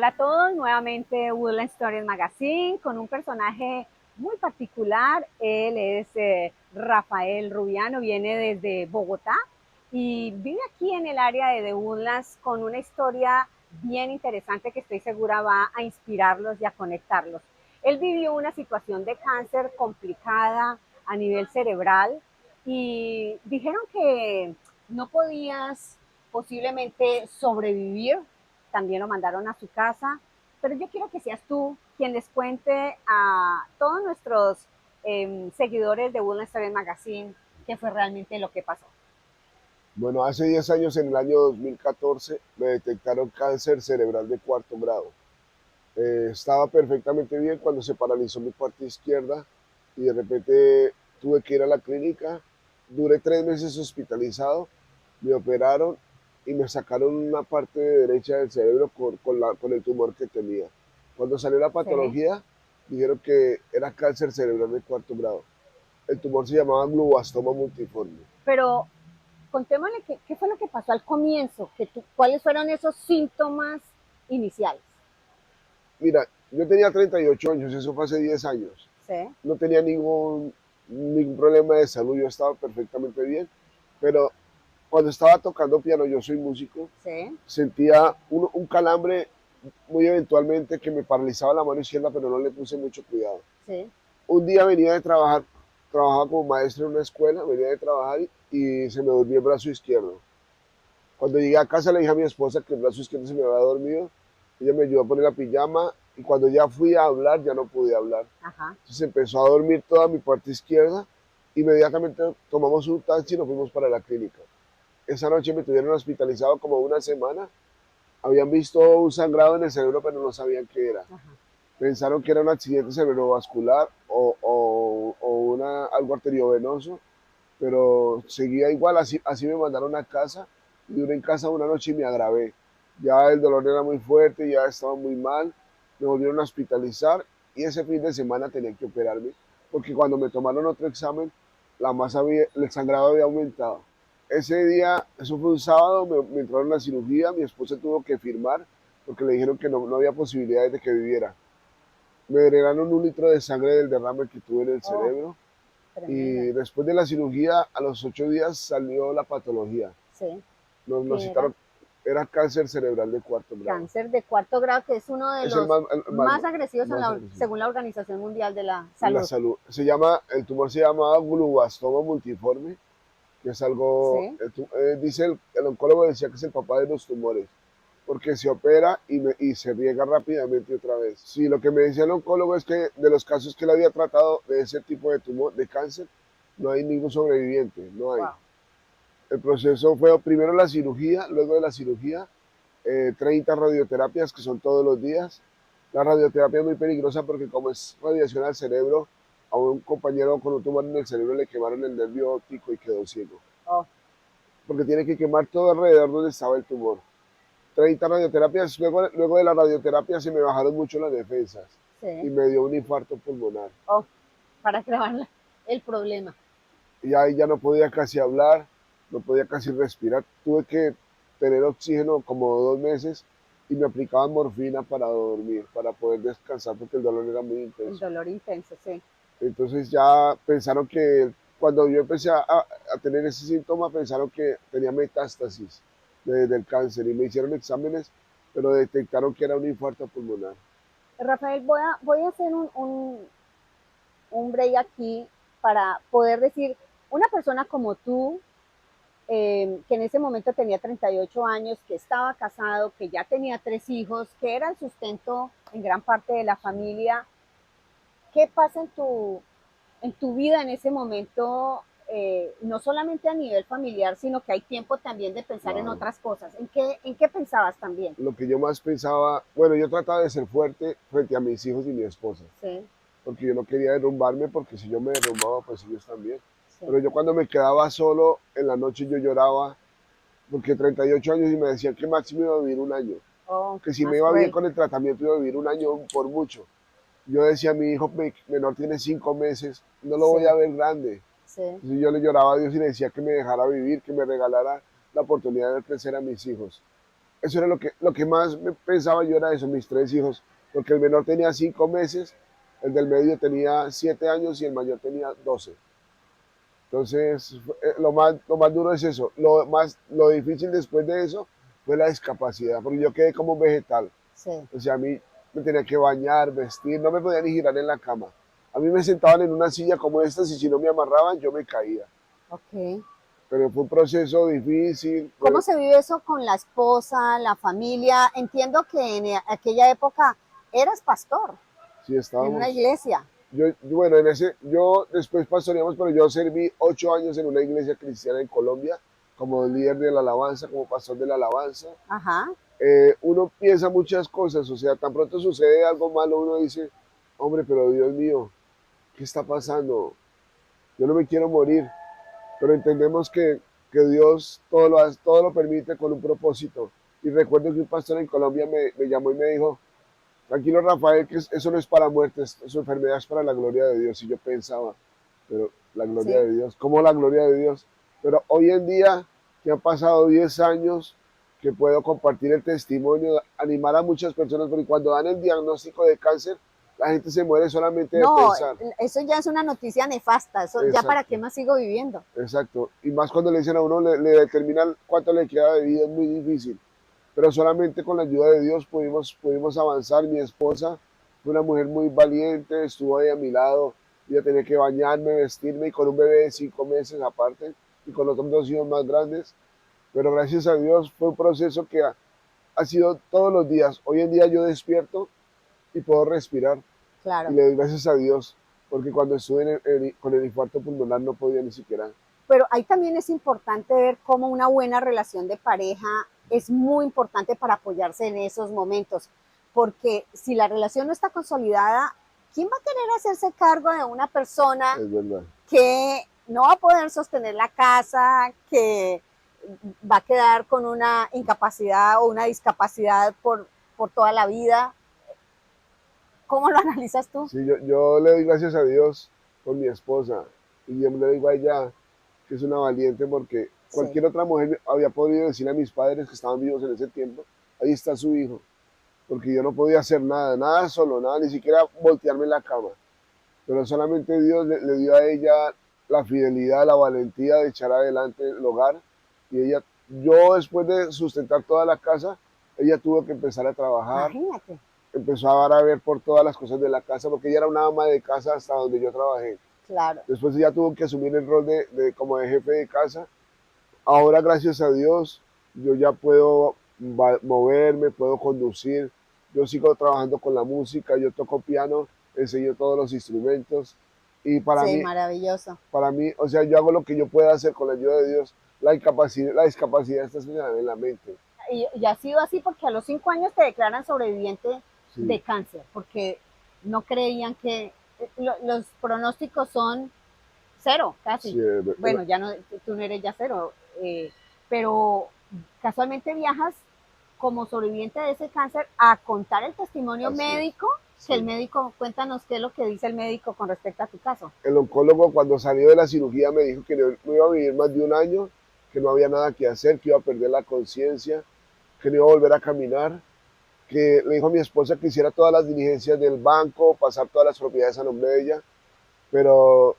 Hola a todos, nuevamente Woodland Stories Magazine con un personaje muy particular. Él es Rafael Rubiano, viene desde Bogotá y vive aquí en el área de The Woodlands con una historia bien interesante que estoy segura va a inspirarlos y a conectarlos. Él vivió una situación de cáncer complicada a nivel cerebral y dijeron que no podías posiblemente sobrevivir, también lo mandaron a su casa, pero yo quiero que seas tú quien les cuente a todos nuestros seguidores de Woodland Stories Magazine qué fue realmente lo que pasó. Bueno, hace 10 años, en el año 2014, me detectaron cáncer cerebral de cuarto grado. Estaba perfectamente bien cuando se paralizó mi parte izquierda y de repente tuve que ir a la clínica. Duré 3 meses hospitalizado, me operaron y me sacaron una parte derecha del cerebro con el tumor que tenía. Cuando salió la Sí, patología, dijeron que era cáncer cerebral de cuarto grado. El tumor se llamaba glioblastoma multiforme. pero contémosle qué fue lo que pasó al comienzo, cuáles fueron esos síntomas iniciales. Mira, yo tenía 38 años, eso fue hace 10 años. Sí, No tenía ningún problema de salud, yo estaba perfectamente bien, pero cuando estaba tocando piano, yo soy músico, sí, sentía un calambre muy eventualmente que me paralizaba la mano izquierda, pero no le puse mucho cuidado. sí. Un día venía de trabajar, trabajaba como maestro en una escuela, venía de trabajar y se me durmió el brazo izquierdo. Cuando llegué a casa le dije a mi esposa que el brazo izquierdo se me había dormido, ella me ayudó a poner la pijama y cuando ya fui a hablar ya no pude hablar. Ajá. Entonces empezó a dormir toda mi parte izquierda, inmediatamente tomamos un taxi y nos fuimos para la clínica. Esa noche me tuvieron hospitalizado como una semana, habían visto un sangrado en el cerebro pero no sabían qué era. Ajá. Pensaron que era un accidente cerebrovascular o algo arteriovenoso, pero seguía igual, así me mandaron a casa y duré en casa una noche y me agravé. Ya el dolor era muy fuerte, ya estaba muy mal, me volvieron a hospitalizar y ese fin de semana tenía que operarme porque cuando me tomaron otro examen, el sangrado había aumentado. Ese día, eso fue un sábado, me entraron a la cirugía, mi esposa tuvo que firmar porque le dijeron que no había posibilidades de que viviera. Me drenaron 1 litro de sangre del derrame que tuve en el Oh, cerebro tremenda. y después de la cirugía, a los 8 días salió la patología. Sí, Nos que era citaron, era cáncer cerebral de cuarto grado. cáncer de cuarto grado, que es uno de Es el los más, más agresivos más agresivo. según la Organización Mundial de la La Salud. salud. El tumor se llama glioblastoma multiforme, que es algo, Sí, dice el oncólogo decía que es el papá de los tumores, porque se opera y se riega rápidamente otra vez. Sí, lo que me decía el oncólogo es que de los casos que él había tratado de ese tipo de tumor, de cáncer, no hay ningún sobreviviente, no hay. wow. El proceso fue primero la cirugía, luego de la cirugía 30 radioterapias que son todos los días. La radioterapia es muy peligrosa porque como es radiación al cerebro, a un compañero con un tumor en el cerebro le quemaron el nervio óptico y quedó ciego. Oh, Porque tiene que quemar todo alrededor donde estaba el tumor. 30 radioterapias, luego de la radioterapia se me bajaron mucho las defensas y sí. me dio un infarto pulmonar. Oh, para grabar el problema. Y ahí ya no podía casi hablar, no podía casi respirar. Tuve que tener oxígeno como 2 meses y me aplicaban morfina para dormir, para poder descansar porque el dolor era muy El intenso. dolor intenso, sí. Entonces ya pensaron que cuando yo empecé a tener ese síntoma, pensaron que tenía metástasis del cáncer y me hicieron exámenes, pero detectaron que era un infarto pulmonar. Rafael, voy a hacer un break aquí para poder decir, una persona como tú, que en ese momento tenía 38 años, que estaba casado, que ya tenía 3 hijos, que era el sustento en gran parte de la familia, ¿qué pasa en tu vida en ese momento? No solamente a nivel familiar, sino que hay tiempo también de pensar en Claro. otras cosas. En qué pensabas también? Lo que yo más pensaba, bueno, yo trataba de ser fuerte frente a mis hijos y mi esposa, Sí, porque yo no quería derrumbarme, porque si yo me derrumbaba, pues ellos también. sí. Pero yo cuando me quedaba solo en la noche yo lloraba, porque 38 años y me decían que máximo iba a vivir un año, Oh, que si me más iba bien cruel. con el tratamiento iba a vivir un año por mucho. Yo decía, mi hijo menor tiene 5 meses, no lo voy Sí, a ver grande. sí. Entonces yo le lloraba a Dios y le decía que me dejara vivir, que me regalara la oportunidad de ver crecer a mis hijos. Eso era lo que más me pensaba yo, era eso, mis tres hijos, porque el menor tenía 5 meses, el del medio tenía 7 años y el mayor tenía 12. Entonces, lo más duro es eso. Lo difícil después de eso fue la discapacidad, porque yo quedé como un vegetal. Sí, O sea, a mí me tenía que bañar, vestir, no me podía ni girar en la cama. A mí me sentaban en una silla como esta y si no me amarraban, yo me caía. ok. Pero fue un proceso difícil. ¿Cómo se vive eso con la esposa, la familia? Entiendo que en aquella época eras pastor Sí, en una estábamos. iglesia. Bueno, yo después pastoreamos, pero yo serví 8 años en una iglesia cristiana en Colombia como líder de la alabanza, como pastor de la alabanza. Ajá, Uno piensa muchas cosas, o sea, tan pronto sucede algo malo, uno dice, hombre, pero Dios mío, ¿qué está pasando? Yo no me quiero morir, pero entendemos que Dios todo lo permite con un propósito. Y recuerdo que un pastor en Colombia me llamó y me dijo, tranquilo Rafael, que eso no es para muerte, su enfermedad es para la gloria de Dios. Y yo pensaba, pero la gloria sí. de Dios, ¿cómo la gloria de Dios? Pero hoy en día, que han pasado 10 años, que puedo compartir el testimonio, animar a muchas personas, porque cuando dan el diagnóstico de cáncer, la gente se muere solamente de No, pensar. eso ya es una noticia nefasta. Eso ya para qué Exacto, más sigo viviendo. exacto. Y más cuando le dicen a uno, le determinan cuánto le queda de vida, es muy difícil. Pero solamente con la ayuda de Dios pudimos avanzar. Mi esposa fue una mujer muy valiente, estuvo ahí a mi lado, yo tenía que bañarme, vestirme y con un bebé de 5 meses aparte y con otros dos hijos más grandes. Pero gracias a Dios fue un proceso que ha sido todos los días. Hoy en día yo despierto y puedo respirar y Claro. le doy gracias a Dios porque cuando estuve con el infarto pulmonar no podía ni siquiera. Pero ahí también es importante ver cómo una buena relación de pareja es muy importante para apoyarse en esos momentos, porque si la relación no está consolidada, ¿quién va a querer hacerse cargo de una persona Es verdad. que no va a poder sostener la casa, que va a quedar con una incapacidad o una discapacidad por toda la vida? ¿Cómo lo analizas tú? Sí, yo le doy gracias a Dios por mi esposa y yo le digo a ella que es una valiente porque Sí, cualquier otra mujer había podido decirle a mis padres que estaban vivos en ese tiempo, ahí está su hijo, porque yo no podía hacer nada, nada solo, nada, ni siquiera voltearme en la cama. Pero solamente Dios le dio a ella la fidelidad, la valentía de echar adelante el hogar. Y ella, yo después de sustentar toda la casa, ella tuvo que empezar a trabajar, imagínate, empezó a ver por todas las cosas de la casa, porque ella era una ama de casa hasta donde yo trabajé. claro. Después ella tuvo que asumir el rol como de jefe de casa. Ahora, gracias a Dios, yo ya puedo moverme, puedo conducir. Yo sigo trabajando con la música, yo toco piano, enseño todos los instrumentos. Y Sí, maravilloso. para mí, o sea, yo hago lo que yo pueda hacer con la ayuda de Dios. La discapacidad está en la mente. Y ha sido así porque a los 5 años te declaran sobreviviente Sí, de cáncer, porque no creían que los pronósticos son cero, casi. sí, Bueno, ya no, tú no eres ya cero, pero casualmente viajas como sobreviviente de ese cáncer a contar el testimonio así es. médico, que el Sí. médico, cuéntanos qué es lo que dice el médico con respecto a tu caso. El oncólogo cuando salió de la cirugía me dijo que no iba a vivir más de un año, que no había nada que hacer, que iba a perder la conciencia, que no iba a volver a caminar, que le dijo a mi esposa que hiciera todas las diligencias del banco, pasar todas las propiedades a nombre de ella, pero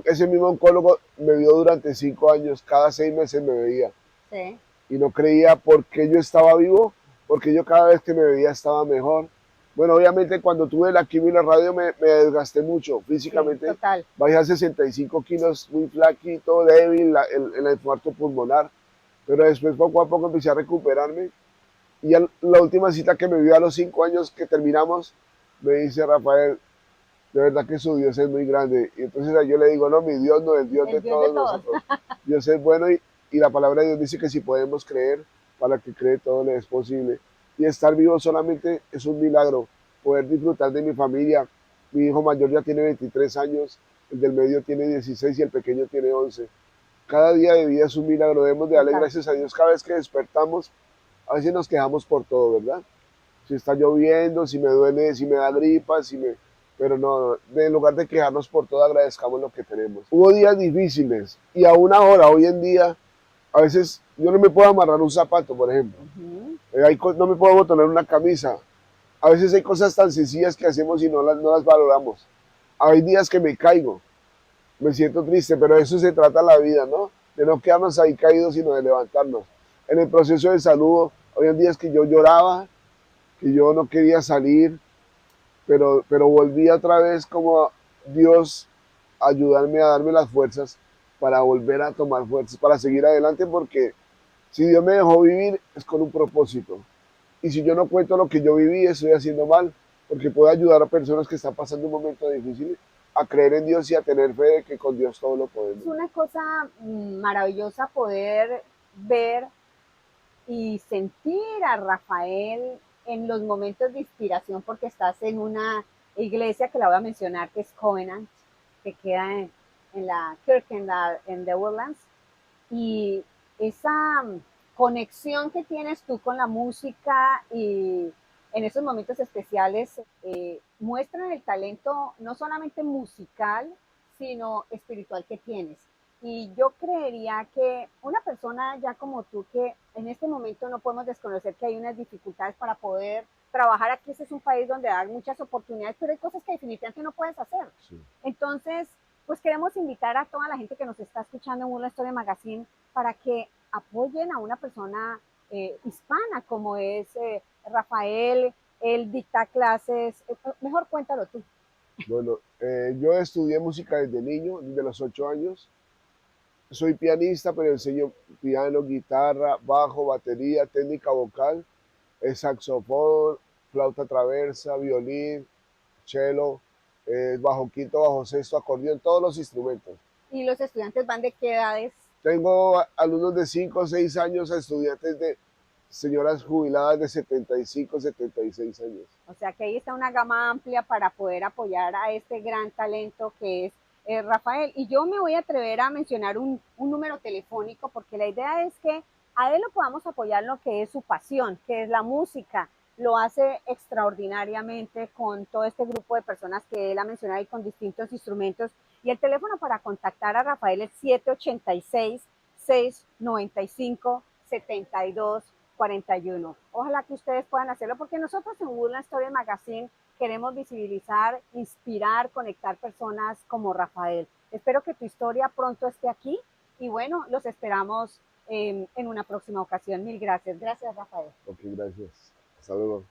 ese mismo oncólogo me vio durante 5 años, cada 6 meses me veía Sí, y no creía por qué yo estaba vivo, porque yo cada vez que me veía estaba mejor. Bueno, obviamente cuando tuve la quimio y la radio me desgasté mucho sí, físicamente, total. bajé a 65 kilos, muy flaquito, débil, el infarto pulmonar, pero después poco a poco empecé a recuperarme y la última cita que me vio a los 5 años que terminamos, me dice Rafael, de verdad que su Dios es muy grande. Y entonces yo le digo, no, mi Dios no, el Dios de El Dios de todos todos. nosotros. Dios es bueno y la palabra de Dios dice que si podemos creer, para que cree todo le es posible. Y estar vivo solamente es un milagro. Poder disfrutar de mi familia. Mi hijo mayor ya tiene 23 años, el del medio tiene 16 y el pequeño tiene 11. Cada día de vida es un milagro. Debemos de darle Total. gracias a Dios cada vez que despertamos. A veces nos quejamos por todo, ¿verdad? Si está lloviendo, si me duele, si me da gripa, pero no, en lugar de quejarnos por todo, agradezcamos lo que tenemos. Hubo días difíciles y aún ahora, hoy en día, a veces yo no me puedo amarrar un zapato, por ejemplo. Ujú. No me puedo botonar una camisa. A veces hay cosas tan sencillas que hacemos y no las valoramos. Hay días que me caigo, me siento triste, pero de eso se trata la vida, ¿no? De no quedarnos ahí caídos, sino de levantarnos. En el proceso de salud, había días que yo lloraba, que yo no quería salir, pero volví otra vez como Dios a ayudarme a darme las fuerzas para volver a tomar fuerzas, para seguir adelante, porque si Dios me dejó vivir es con un propósito. Y si yo no cuento lo que yo viví, estoy haciendo mal, porque puedo ayudar a personas que están pasando un momento difícil a creer en Dios y a tener fe de que con Dios todo lo Es podemos. una cosa maravillosa poder ver y sentir a Rafael en los momentos de inspiración, porque estás en una iglesia que la voy a mencionar, que es Covenant, que queda en la Kirk, en The Woodlands, y esa conexión que tienes tú con la música y en esos momentos especiales muestran el talento no solamente musical, sino espiritual que tienes. Y yo creería que una persona ya como tú, que en este momento no podemos desconocer que hay unas dificultades para poder trabajar aquí, este es un país donde hay muchas oportunidades, pero hay cosas que definitivamente no puedes hacer. Sí. Entonces, pues queremos invitar a toda la gente que nos está escuchando en Una Historia Magazine para que apoyen a una persona hispana como es Rafael. Él dicta clases, mejor cuéntalo tú. Bueno, yo estudié música desde niño, desde los 8 años. Soy pianista, pero enseño piano, guitarra, bajo, batería, técnica vocal, saxofón, flauta traversa, violín, cello, bajo quinto, bajo sexto, acordeón, todos los instrumentos. ¿Y los estudiantes van de qué edades? Tengo alumnos de 5 o 6 años a estudiantes de señoras jubiladas de 75, 76 años. O sea que ahí está una gama amplia para poder apoyar a este gran talento que es Rafael. Y yo me voy a atrever a mencionar un número telefónico porque la idea es que a él lo podamos apoyar en lo que es su pasión, que es la música. Lo hace extraordinariamente con todo este grupo de personas que él ha mencionado y con distintos instrumentos. Y el teléfono para contactar a Rafael es 786-695-7241. Ojalá que ustedes puedan hacerlo porque nosotros en Woodland Story Magazine queremos visibilizar, inspirar, conectar personas como Rafael. Espero que tu historia pronto esté aquí y bueno, los esperamos en una próxima ocasión. Mil gracias. Gracias, Rafael. Ok, gracias. Hasta luego.